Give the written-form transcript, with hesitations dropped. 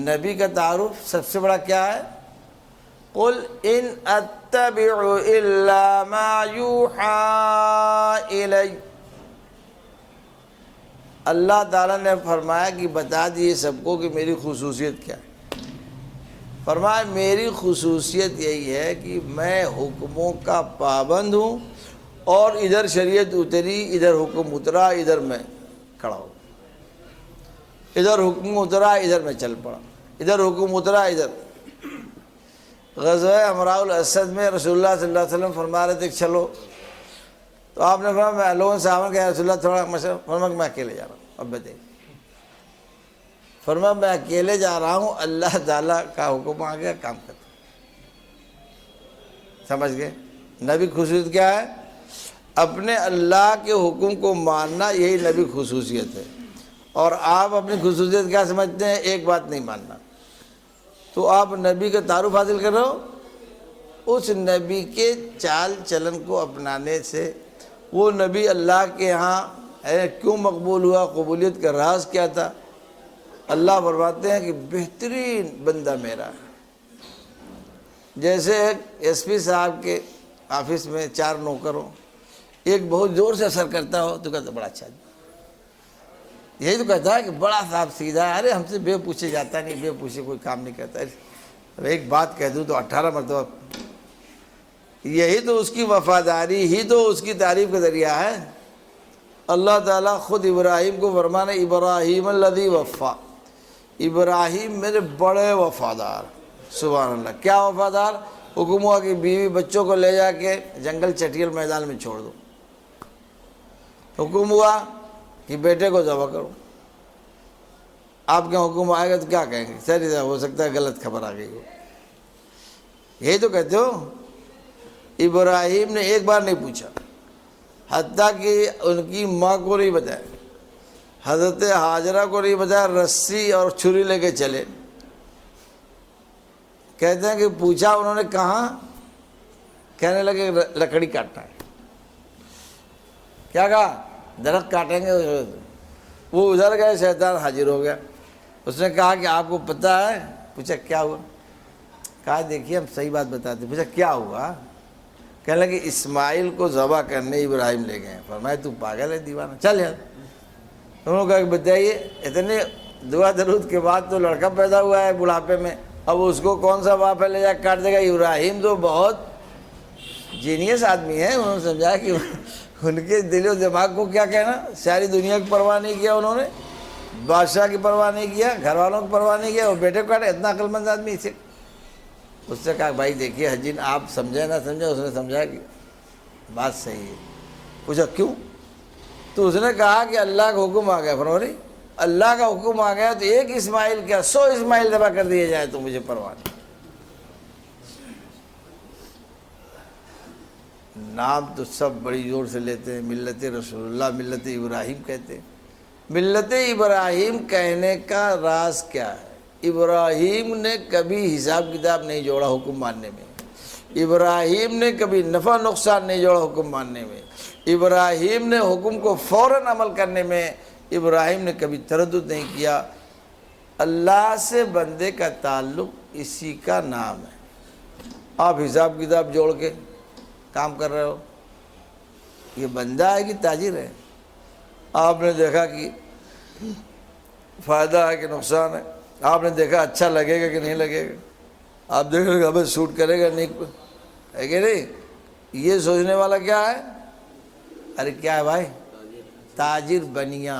نبی کا تعارف سب سے بڑا کیا ہے؟ قل ان اتبع الا ما یوحی الی۔ اللہ تعالیٰ نے فرمایا کہ بتا دیے سب کو کہ میری خصوصیت کیا ہے۔ فرمایا میری خصوصیت یہی ہے کہ میں حکموں کا پابند ہوں، اور ادھر شریعت اتری، ادھر حکم اترا، ادھر میں کھڑا ہوں، ادھر حکم اترا، ادھر میں چل پڑا، ادھر حکم اترا، ادھر۔ غزوہ امراء الاسد میں رسول اللہ صلی اللہ علیہ وسلم فرما رہے تھے کہ چلو، تو آپ نے فرمایا میں لوگوں سے آمن کہ رسول اللہ تھوڑا مشورہ، فرمایا کہ میں اکیلے جا رہا ہوں۔ اب بتائیے، فرمایا میں اکیلے جا رہا ہوں، اللہ تعالیٰ کا حکم آ گیا، کام کرتا ہوں۔ سمجھ گئے؟ نبی خصوصیت کیا ہے؟ اپنے اللہ کے حکم کو ماننا، یہی نبی خصوصیت ہے۔ اور آپ اپنی خصوصیت کیا سمجھتے ہیں؟ ایک بات نہیں ماننا۔ تو آپ نبی کا تعارف حاصل کر رہے ہو، اس نبی کے چال چلن کو اپنانے سے۔ وہ نبی اللہ کے ہاں کیوں مقبول ہوا؟ قبولیت کا راز کیا تھا؟ اللہ فرماتے ہیں کہ بہترین بندہ میرا ہے۔ جیسے ایک ایس پی صاحب کے آفس میں 4 نوکر ہوں، ایک بہت زور سے اثر کرتا ہو تو کہتا بڑا اچھا، یہی تو کہتا ہے کہ بڑا صاحب سیدھا ہے، ارے ہم سے بے پوچھے جاتا نہیں، بے پوچھے کوئی کام نہیں کرتا، ایک بات کہہ دوں تو 18 مرتبہ۔ یہی تو اس کی وفاداری ہی تو اس کی تعریف کا ذریعہ ہے۔ اللہ تعالیٰ خود ابراہیم کو فرمانے ابراہیم الذی وفا، ابراہیم میرے بڑے وفادار۔ سبحان اللہ، کیا وفادار؟ حکم ہوا کہ بیوی بچوں کو لے جا کے جنگل چٹیل میدان میں چھوڑ دو، حکم ہوا کہ بیٹے کو ذبح کرو۔ آپ کے حکم آئے گا تو کیا کہیں گے؟ سر ہو سکتا ہے غلط خبر آ گئی ہو، یہی تو کہتے ہو۔ ابراہیم نے ایک بار نہیں پوچھا، حتیٰ کہ ان کی ماں کو نہیں بتایا، حضرت ہاجرہ کو نہیں بتایا، رسی اور چھری لے کے چلے۔ کہتے ہیں کہ پوچھا انہوں نے کہاں؟ کہنے لگے لکڑی کاٹنا ہے۔ کیا کہا؟ درخت کاٹیں گے۔ وہ ادھر گئے، شیطان حاضر ہو گیا۔ اس نے کہا کہ آپ کو پتہ ہے؟ پوچھا کیا ہوا؟ کہا دیکھیے ہم صحیح بات بتاتے ہیں۔ پوچھا کیا ہوا؟ کہنے لگے اسماعیل کو ذبح کرنے ابراہیم لے گئے ہیں۔ فرمایا تو پاگل ہے، دیوانہ، چل یار۔ انہوں نے کہا کہ بتائیے اتنے دعا درود کے بعد تو لڑکا پیدا ہوا ہے بڑھاپے میں، اب اس کو کون سا باپ ہے لے جا کاٹ دے گا؟ ابراہیم تو بہت جینیس آدمی ہے، انہوں نے سمجھا کہ ان کے دل و دماغ کو کیا کہنا۔ ساری دنیا کی پرواہ نہیں کیا انہوں نے، بادشاہ کی پرواہ نہیں کیا، گھر والوں کی پرواہ نہیں کیا، وہ بیٹے کو کاٹے۔ اتنا عقل مند آدمی اسے۔ اس سے کہا بھائی دیکھیے حجین آپ سمجھے نہ سمجھے، اس نے سمجھا کہ بات صحیح ہے۔ پوچھا کیوں؟ تو اس نے کہا کہ اللہ کا حکم آ گیا۔ فرمایا اللہ کا حکم آ گیا تو ایک اسماعیل کیا 100 اسماعیل ذبح کر دیے جائے تو مجھے پرواہ نہیں۔ نام تو سب بڑی زور سے لیتے ہیں، ملت رسول اللہ، ملت ابراہیم کہتے ہیں۔ ملت ابراہیم کہنے کا راز کیا ہے؟ ابراہیم نے کبھی حساب کتاب نہیں جوڑا حکم ماننے میں، ابراہیم نے کبھی نفع نقصان نہیں جوڑا حکم ماننے میں، ابراہیم نے حکم کو فوراً عمل کرنے میں ابراہیم نے کبھی تردد نہیں کیا۔ اللہ سے بندے کا تعلق اسی کا نام ہے۔ آپ حساب کتاب جوڑ کے کام کر رہے ہو، یہ بندہ ہے کہ تاجر ہے؟ آپ نے دیکھا کہ فائدہ ہے کہ نقصان ہے، آپ نے دیکھا اچھا لگے گا کہ نہیں لگے گا، آپ دیکھ رہے ہمیں سوٹ کرے گا نہیں ہے کہ نہیں؟ یہ سوچنے والا کیا ہے؟ ارے کیا ہے بھائی؟ تاجر بنیا